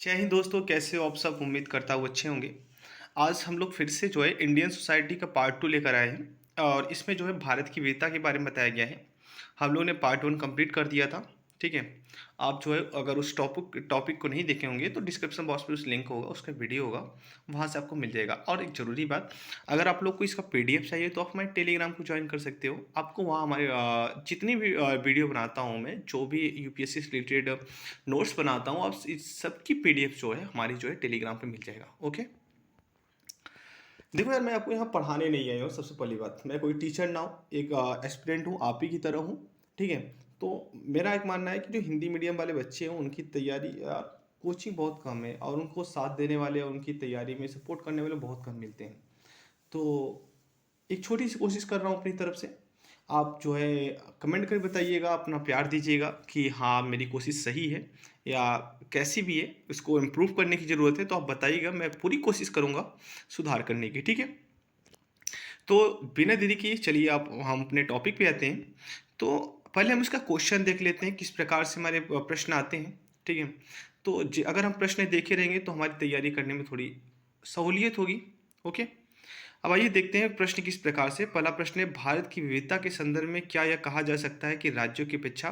जय हिंद दोस्तों, कैसे हो आप सब? उम्मीद करता हूँ अच्छे होंगे। आज हम लोग फिर से जो है इंडियन सोसाइटी का पार्ट 2 लेकर आए हैं और इसमें जो है भारत की विविधता के बारे में बताया गया है। हम लोगों ने पार्ट 1 कंप्लीट कर दिया था, ठीक है? आप जो है अगर उस टॉपिक टॉपिक को नहीं देखे होंगे तो डिस्क्रिप्शन बॉक्स में उस लिंक होगा, उसका वीडियो होगा, वहाँ से आपको मिल जाएगा। और एक ज़रूरी बात, अगर आप लोग को इसका पीडीएफ चाहिए तो आप हमारे टेलीग्राम को ज्वाइन कर सकते हो। आपको वहाँ हमारे जितनी भी वीडियो बनाता हूँ मैं, जो भी यूपीएससी से रिलेटेड नोट्स बनाता हूँ, आप इस सब की पीडीएफ जो है हमारी जो है टेलीग्राम पे मिल जाएगा। ओके, देखो यार, मैं आपको यहाँ पढ़ाने नहीं आया हूँ। सबसे पहली बात, मैं कोई टीचर ना हूँ, एक एस्पिरेंट हूँ, आप ही की तरह हूँ, ठीक है? तो मेरा एक मानना है कि जो हिंदी मीडियम वाले बच्चे हैं उनकी तैयारी कोचिंग बहुत कम है और उनको साथ देने वाले और उनकी तैयारी में सपोर्ट करने वाले बहुत कम मिलते हैं। तो एक छोटी सी कोशिश कर रहा हूँ अपनी तरफ से। आप जो है कमेंट करके बताइएगा, अपना प्यार दीजिएगा कि हाँ, मेरी कोशिश सही है या कैसी भी है, इसको इम्प्रूव करने की ज़रूरत है तो आप बताइएगा, मैं पूरी कोशिश करूँगा सुधार करने की, ठीक है? तो बिना देरी किए चलिए आप हम अपने टॉपिक पे आते हैं। तो पहले हम इसका क्वेश्चन देख लेते हैं, किस प्रकार से हमारे प्रश्न आते हैं, ठीक है? तो अगर हम प्रश्न देखे रहेंगे तो हमारी तैयारी करने में थोड़ी सहूलियत होगी। ओके, अब आइए देखते हैं प्रश्न किस प्रकार से। पहला प्रश्न है, भारत की विविधता के संदर्भ में क्या यह कहा जा सकता है कि राज्यों की अपेक्षा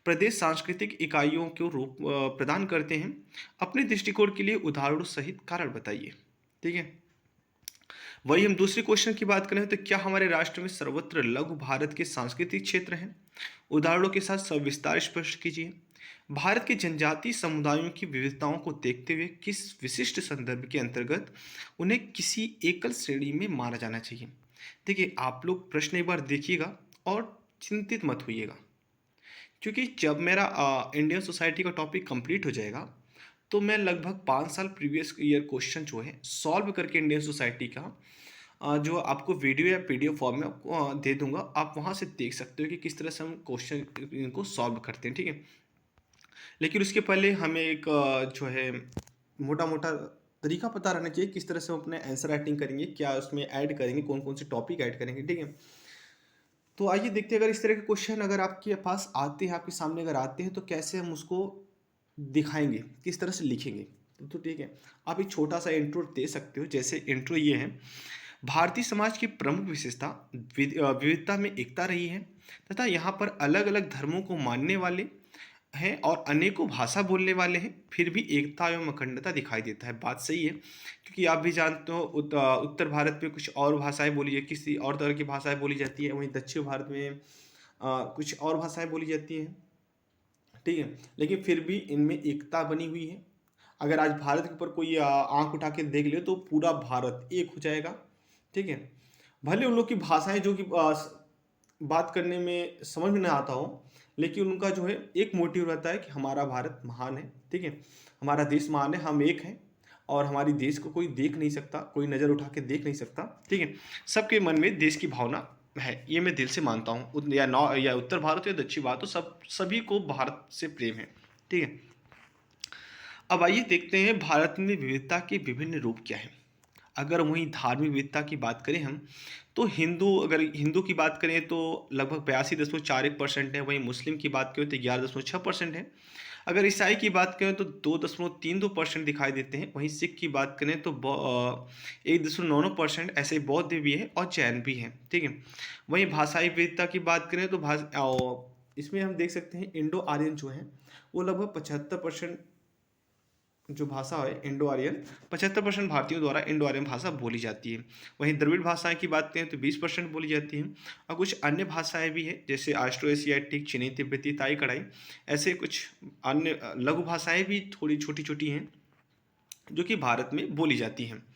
प्रदेश सांस्कृतिक इकाइयों को रूप प्रदान करते हैं? अपने दृष्टिकोण के लिए उदाहरणों सहित कारण बताइए, ठीक है? वही हम दूसरे क्वेश्चन की बात करें तो क्या हमारे राष्ट्र में सर्वत्र लघु भारत के सांस्कृतिक क्षेत्र हैं? उदाहरणों के साथ सविस्तार स्पष्ट कीजिए। भारत के जनजातीय समुदायों की विविधताओं को देखते हुए किस विशिष्ट संदर्भ के अंतर्गत उन्हें किसी एकल श्रेणी में माना जाना चाहिए? देखिए, आप लोग प्रश्न एक बार देखिएगा और चिंतित मत होइएगा, क्योंकि जब मेरा इंडियन सोसाइटी का टॉपिक कंप्लीट हो जाएगा तो मैं लगभग 5 साल प्रीवियस ईयर क्वेश्चन जो है सॉल्व करके इंडियन सोसाइटी का जो आपको वीडियो या पीडीएफ फॉर्म में आपको दे दूंगा। आप वहाँ से देख सकते हो कि किस तरह से हम क्वेश्चन इनको सॉल्व करते हैं, ठीक है? लेकिन उसके पहले हमें एक जो है मोटा मोटा तरीका पता रहना चाहिए किस तरह से हम अपने आंसर राइटिंग करेंगे, क्या उसमें ऐड करेंगे, कौन कौन से टॉपिक ऐड करेंगे, ठीक है? तो आइए देखते हैं, अगर इस तरह के क्वेश्चन अगर आपके पास आते हैं, आपके सामने अगर आते हैं तो कैसे हम उसको दिखाएंगे, किस तरह से लिखेंगे। तो ठीक है, आप एक छोटा सा इंट्रो दे सकते हो। जैसे इंट्रो ये है, भारतीय समाज की प्रमुख विशेषता विविधता में एकता रही है तथा यहाँ पर अलग अलग धर्मों को मानने वाले हैं और अनेकों भाषा बोलने वाले हैं, फिर भी एकता एवं अखंडता दिखाई देता है। बात सही है, क्योंकि आप भी जानते हो उत्तर भारत में कुछ और भाषाएं बोली जाती, किसी और तरह की भाषाएं बोली जाती है, वहीं दक्षिण भारत में कुछ और भाषाएं बोली जाती हैं, ठीक है? लेकिन फिर भी इनमें एकता बनी हुई है। अगर आज भारत के ऊपर कोई आंख उठा के देख ले तो पूरा भारत एक हो जाएगा, ठीक है? भले उन लोग की भाषाएं जो कि बात करने में समझ में ना आता हो, लेकिन उनका जो है एक मोटिव रहता है कि हमारा भारत महान है, ठीक है? हमारा देश महान है, हम एक हैं और हमारी देश को कोई देख नहीं सकता, कोई नज़र उठा के देख नहीं सकता, ठीक है? सबके मन में देश की भावना है, ये मैं दिल से मानता हूँ। या नौ या उत्तर भारत हो या दक्षिण भारत हो, सब सभी को भारत से प्रेम है, ठीक है? अब आइए देखते हैं भारत में विविधता के विभिन्न रूप क्या हैं। अगर वहीं धार्मिक विविधता की बात करें हम, तो हिंदू की बात करें तो लगभग 82.41% है। वहीं मुस्लिम की बात करें तो 11.6% है। अगर ईसाई की बात करें तो 2.32% दिखाई देते हैं। वहीं सिख की बात करें तो 1.99%, ऐसे बौद्ध भी है और जैन भी है, ठीक है? वहीं भाषाई विविधता की बात करें तो इसमें हम देख सकते हैं इंडो आर्यन जो है वो लगभग 75% जो भाषा है इंडो आर्यन, 75% भारतीयों द्वारा इंडो आर्यन भाषा बोली जाती है। वहीं द्रविड़ भाषाएं की बात करें तो 20% बोली जाती हैं और कुछ अन्य भाषाएं भी हैं, जैसे ऑस्ट्रो एशियाटिक, चीनी, तिब्बती, ताई, कड़ाई, ऐसे कुछ अन्य लघु भाषाएं भी थोड़ी छोटी छोटी हैं जो कि भारत में बोली जाती हैं।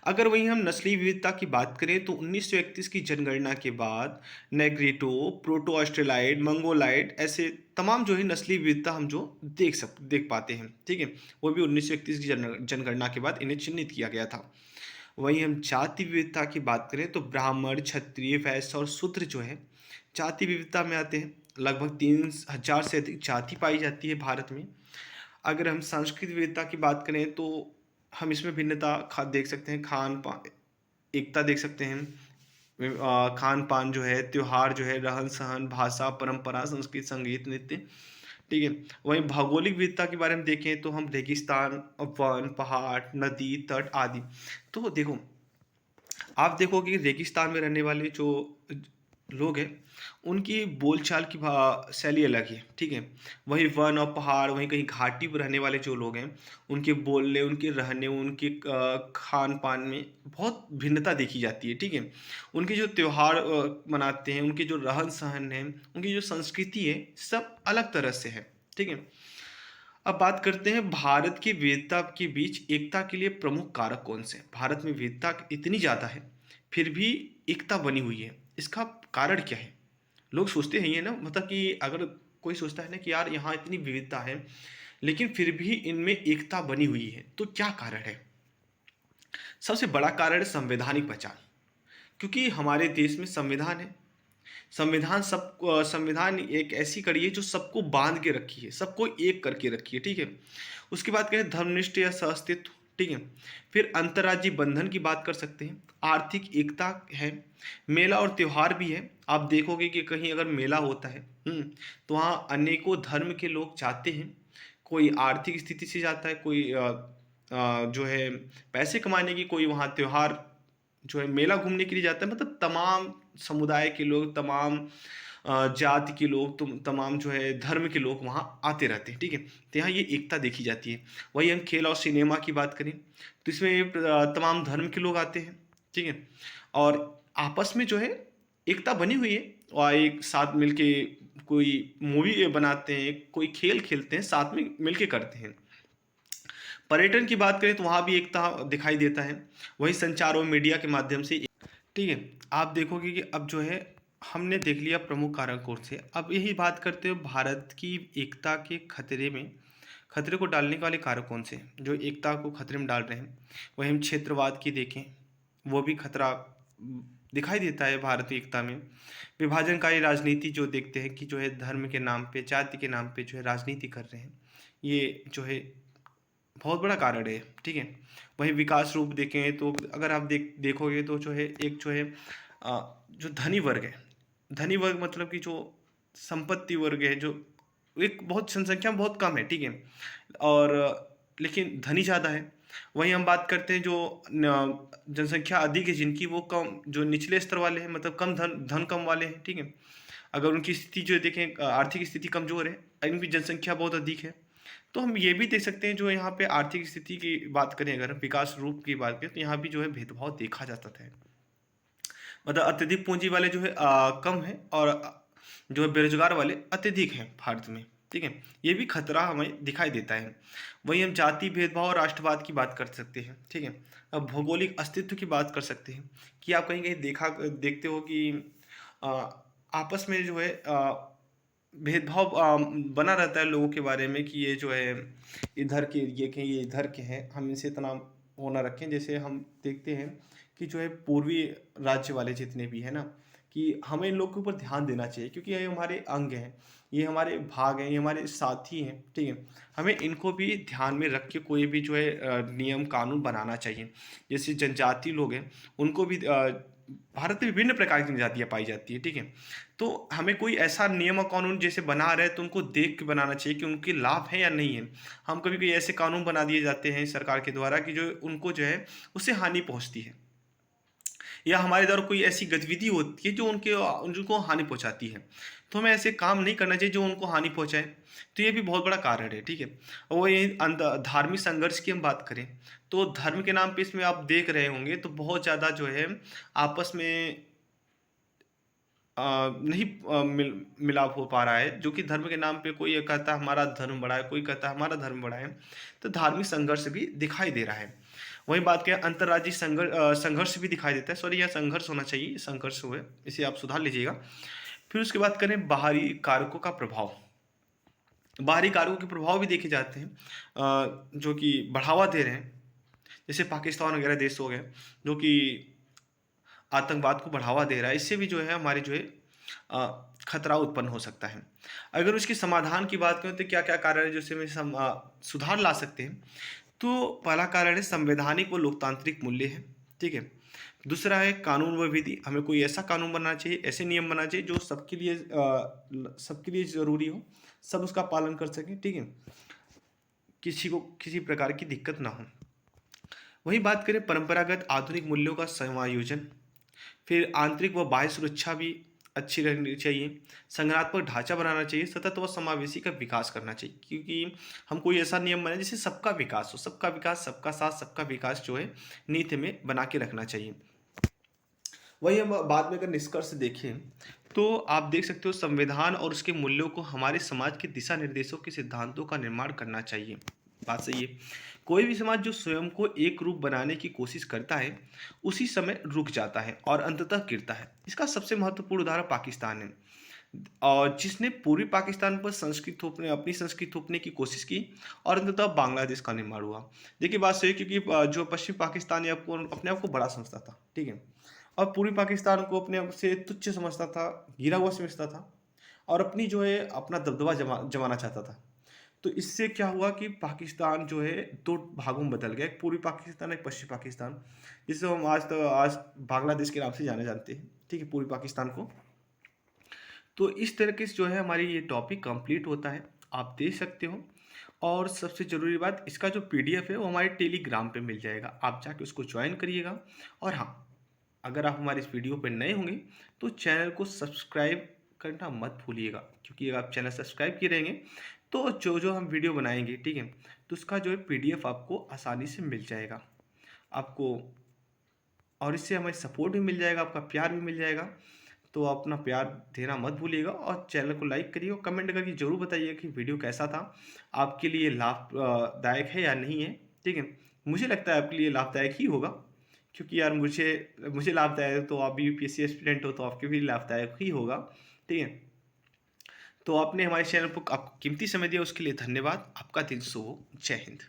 अगर वहीं हम नस्लीय विविधता की बात करें तो 1931 की जनगणना के बाद नेग्रिटो, प्रोटो ऑस्ट्रेलाइड, मंगोलाइड, ऐसे तमाम जो है नस्लीय विविधता हम जो देख पाते हैं, ठीक है? वो भी 1931 की जनगणना के बाद इन्हें चिन्हित किया गया था। वहीं हम जाति विविधता की बात करें तो ब्राह्मण, क्षत्रिय, वैश्य और शूद्र जो है जाति विविधता में आते हैं। लगभग 3000 से अधिक जाति पाई जाती है भारत में। अगर हम सांस्कृतिक विविधता की बात करें तो हम इसमें भिन्नता देख सकते हैं, खान पान एकता देख सकते हैं। खान पान जो है, त्योहार जो है, रहन सहन, भाषा, परंपरा, संस्कृत, संगीत, नृत्य, ठीक है। वहीं भौगोलिक विविधता के बारे में देखें तो हम रेगिस्तान, वन, पहाड़, नदी, तट आदि। तो देखो, आप देखोगे कि रेगिस्तान में रहने वाले जो लोग हैं, उनकी बोलचाल की शैली अलग है, ठीक है। वहीं वन और पहाड़, वहीं कहीं घाटी पर रहने वाले जो लोग हैं, उनके बोलने, उनके रहने, उनके खान पान में बहुत भिन्नता देखी जाती है, ठीक है। उनके जो त्योहार मनाते हैं, उनके जो रहन सहन है, उनकी जो संस्कृति है, सब अलग तरह से है, ठीक है। अब बात करते हैं भारत की विविधता के बीच एकता के लिए प्रमुख कारक कौन से हैं। भारत में विविधता इतनी ज़्यादा है, फिर भी एकता बनी हुई है, इसका कारण क्या है? लोग सोचते हैं ये ना, मतलब कि अगर कोई सोचता है ना कि यार यहाँ इतनी विविधता है, लेकिन फिर भी इनमें एकता बनी हुई है, तो क्या कारण है? सबसे बड़ा कारण है संवैधानिक पहचान, क्योंकि हमारे देश में संविधान है। संविधान एक ऐसी कड़ी है जो सबको बांध के रखी है, सबको एक करके रखी है, ठीक है। उसके बाद करें धर्मनिष्ठ या सहअस्तित्व, ठीक है। फिर अंतर्राज्यीय बंधन की बात कर सकते हैं, आर्थिक एकता है, मेला और त्योहार भी है। आप देखोगे कि कहीं अगर मेला होता है, तो वहाँ अनेकों धर्म के लोग जाते हैं। कोई आर्थिक स्थिति से जाता है, कोई जो है पैसे कमाने की, कोई वहाँ त्योहार जो है मेला घूमने के लिए जाता है। मतलब तमाम समुदाय के लोग, तमाम जाति के लोग, तमाम जो है धर्म के लोग वहाँ आते रहते हैं, ठीक है। तो यहाँ ये एकता देखी जाती है। वही हम खेल और सिनेमा की बात करें तो इसमें तमाम धर्म के लोग आते हैं, ठीक है। और आपस में जो है एकता बनी हुई है, और एक साथ मिलके कोई मूवी बनाते हैं, कोई खेल खेलते हैं, साथ में मिलके करते हैं। पर्यटन की बात करें तो वहाँ भी एकता दिखाई देता है, वही संचार और मीडिया के माध्यम से, ठीक है। आप देखोगे कि अब जो है हमने देख लिया प्रमुख कारक कौन से। अब यही बात करते हो भारत की एकता के खतरे को डालने वाले कारक कौन से हैं, जो एकता को खतरे में डाल रहे हैं। वही हम क्षेत्रवाद की देखें, वो भी खतरा दिखाई देता है भारत की एकता में। विभाजनकारी राजनीति जो देखते हैं कि जो है धर्म के नाम पे, जाति के नाम पे जो है राजनीति कर रहे हैं, ये जो है बहुत बड़ा कारण है, ठीक है। वहीं विकास रूप देखें तो अगर आप देखोगे तो जो है एक जो है जो धनी वर्ग है, धनी वर्ग मतलब कि जो संपत्ति वर्ग है, जो एक बहुत जनसंख्या में बहुत कम है, ठीक है। और लेकिन धनी ज़्यादा है। वहीं हम बात करते हैं जो जनसंख्या अधिक है जिनकी, वो कम, जो निचले स्तर वाले हैं, मतलब कम धन कम वाले हैं, ठीक है। अगर उनकी स्थिति जो देखें, आर्थिक स्थिति कमज़ोर है, इनकी जनसंख्या बहुत अधिक है। तो हम ये भी देख सकते हैं, जो यहाँ पे आर्थिक स्थिति की बात करें, अगर हम विकास रूप की बात करें, तो यहाँ भी जो है भेदभाव देखा जाता है। मतलब अत्यधिक पूंजी वाले जो है कम है, और जो है बेरोजगार वाले अत्यधिक हैं भारत में, ठीक है। ये भी खतरा हमें दिखाई देता है। वहीं हम जाति भेदभाव और राष्ट्रवाद की बात कर सकते हैं, ठीक है। अब भौगोलिक अस्तित्व की बात कर सकते हैं कि आप कहीं कहीं देखते हो कि अ, आपस में जो है भेदभाव बना रहता है लोगों के बारे में, कि ये जो है इधर के एरिए के, ये इधर के हैं, हम इनसे इतना वो ना रखें। जैसे हम देखते हैं कि जो है पूर्वी राज्य वाले जितने भी हैं ना, कि हमें इन लोग के ऊपर ध्यान देना चाहिए, क्योंकि ये हमारे अंग हैं, ये हमारे भाग हैं, ये हमारे साथी हैं, ठीक है। हमें इनको भी ध्यान में रख के कोई भी जो है नियम कानून बनाना चाहिए। जैसे जनजाति लोग हैं, उनको भी भारत में विभिन्न प्रकार की जनजातियाँ पाई जाती है, ठीक है। तो हमें कोई ऐसा नियम और कानून जैसे बना रहे, तो उनको देख के बनाना चाहिए कि उनके लाभ है या नहीं है। हम कभी कभी ऐसे कानून बना दिए जाते हैं सरकार के द्वारा कि जो उनको जो है उससे हानि पहुंचती है, या हमारे द्वारा कोई ऐसी गतिविधि होती है जो उनको हानि पहुंचाती है। तो हमें ऐसे काम नहीं करना चाहिए जो उनको हानि पहुंचाए। तो ये भी बहुत बड़ा कारण है, ठीक है। और वो ये धार्मिक संघर्ष की हम बात करें, तो धर्म के नाम पे इसमें आप देख रहे होंगे तो बहुत ज़्यादा जो है आपस में नहीं मिलाप हो पा रहा है, जो कि धर्म के नाम पे कोई ये कहता है हमारा धर्म बड़ा है, कोई कहता है हमारा धर्म बड़ा है। तो धार्मिक संघर्ष भी दिखाई दे रहा है। वहीं बात करें अंतर्राज्यीय संघर्ष भी दिखाई देता है, सॉरी यह संघर्ष होना चाहिए, संघर्ष हुए, इसे आप सुधार लीजिएगा। फिर उसके बाद करें बाहरी कारकों का प्रभाव। बाहरी कारकों के प्रभाव भी देखे जाते हैं जो कि बढ़ावा दे रहे हैं। जैसे पाकिस्तान वगैरह देश हो गए, जो कि आतंकवाद को बढ़ावा दे रहा है, इससे भी जो है हमारी जो है खतरा उत्पन्न हो सकता है। अगर उसके समाधान की बात करें तो क्या क्या कारण है जिससे हम सुधार ला सकते हैं। तो पहला कारण है संवैधानिक व लोकतांत्रिक मूल्य है, ठीक है। दूसरा है कानून व विधि, हमें कोई ऐसा कानून बनाना चाहिए, ऐसे नियम बनाना चाहिए जो सबके लिए ज़रूरी हो, सब उसका पालन कर सकें, ठीक है, किसी को किसी प्रकार की दिक्कत ना हो। वहीं बात करें परंपरागत आधुनिक मूल्यों का समायोजन, फिर आंतरिक व बाह्य सुरक्षा भी अच्छी रहनी चाहिए, संज्ञानात्मक ढांचा बनाना चाहिए, सतत व समावेशी का विकास करना चाहिए, क्योंकि हम कोई ऐसा नियम बनाए जिससे सबका विकास हो, सबका विकास, सबका साथ, सबका विकास जो है नीति में बना के रखना चाहिए। वही हम बाद में अगर निष्कर्ष देखें तो आप देख सकते हो संविधान और उसके मूल्यों को हमारे समाज के दिशा निर्देशों के सिद्धांतों का निर्माण करना चाहिए। बात सही है। कोई भी समाज जो स्वयं को एक रूप बनाने की कोशिश करता है उसी समय रुक जाता है और अंततः गिरता है। इसका सबसे महत्वपूर्ण उदाहरण पाकिस्तान है, और जिसने पूर्वी पाकिस्तान पर संस्कृत थोपने अपनी संस्कृति थोपने की कोशिश की और अंततः बांग्लादेश का निर्माण हुआ। देखिए बात सही है, क्योंकि जो पश्चिम पाकिस्तान या अपने आप को बड़ा समझता था, ठीक है, और पूर्वी पाकिस्तान को अपने आप से तुच्छ समझता था, गिरा हुआ समझता था, और अपनी जो है अपना दबदबा जमाना चाहता था। तो इससे क्या हुआ कि पाकिस्तान जो है दो भागों में बदल गया, एक पूर्वी पाकिस्तान, एक पश्चिमी पाकिस्तान, जिसे हम आज बांग्लादेश के नाम से जाने जानते हैं, ठीक है, पूर्वी पाकिस्तान को। तो इस तरीके से जो है हमारी ये टॉपिक कंप्लीट होता है, आप देख सकते हो। और सबसे ज़रूरी बात, इसका जो पीडीएफ है वो हमारे टेलीग्राम पे मिल जाएगा, आप जाके उसको ज्वाइन करिएगा। और हाँ, अगर आप हमारे इस वीडियो पर नए होंगे तो चैनल को सब्सक्राइब करना मत भूलिएगा, क्योंकि अगर आप चैनल सब्सक्राइब किए रहेंगे तो जो जो हम वीडियो बनाएंगे, ठीक है, तो उसका जो है पीडीएफ आपको आसानी से मिल जाएगा आपको, और इससे हमें सपोर्ट भी मिल जाएगा, आपका प्यार भी मिल जाएगा। तो अपना प्यार देना मत भूलिएगा और चैनल को लाइक करिए और कमेंट करके ज़रूर बताइए कि वीडियो कैसा था, आपके लिए लाभदायक है या नहीं है, ठीक है। मुझे लगता है आपके लिए लाभदायक ही होगा, क्योंकि यार मुझे मुझे लाभदायक है, तो आप भी यूपीएससी एस्पिरेंट हो तो आपके भी लाभदायक ही होगा, ठीक है। तो आपने हमारे चैनल पर आपको कीमती समय दिया, उसके लिए धन्यवाद। आपका दिन शुभ हो। जय हिंद।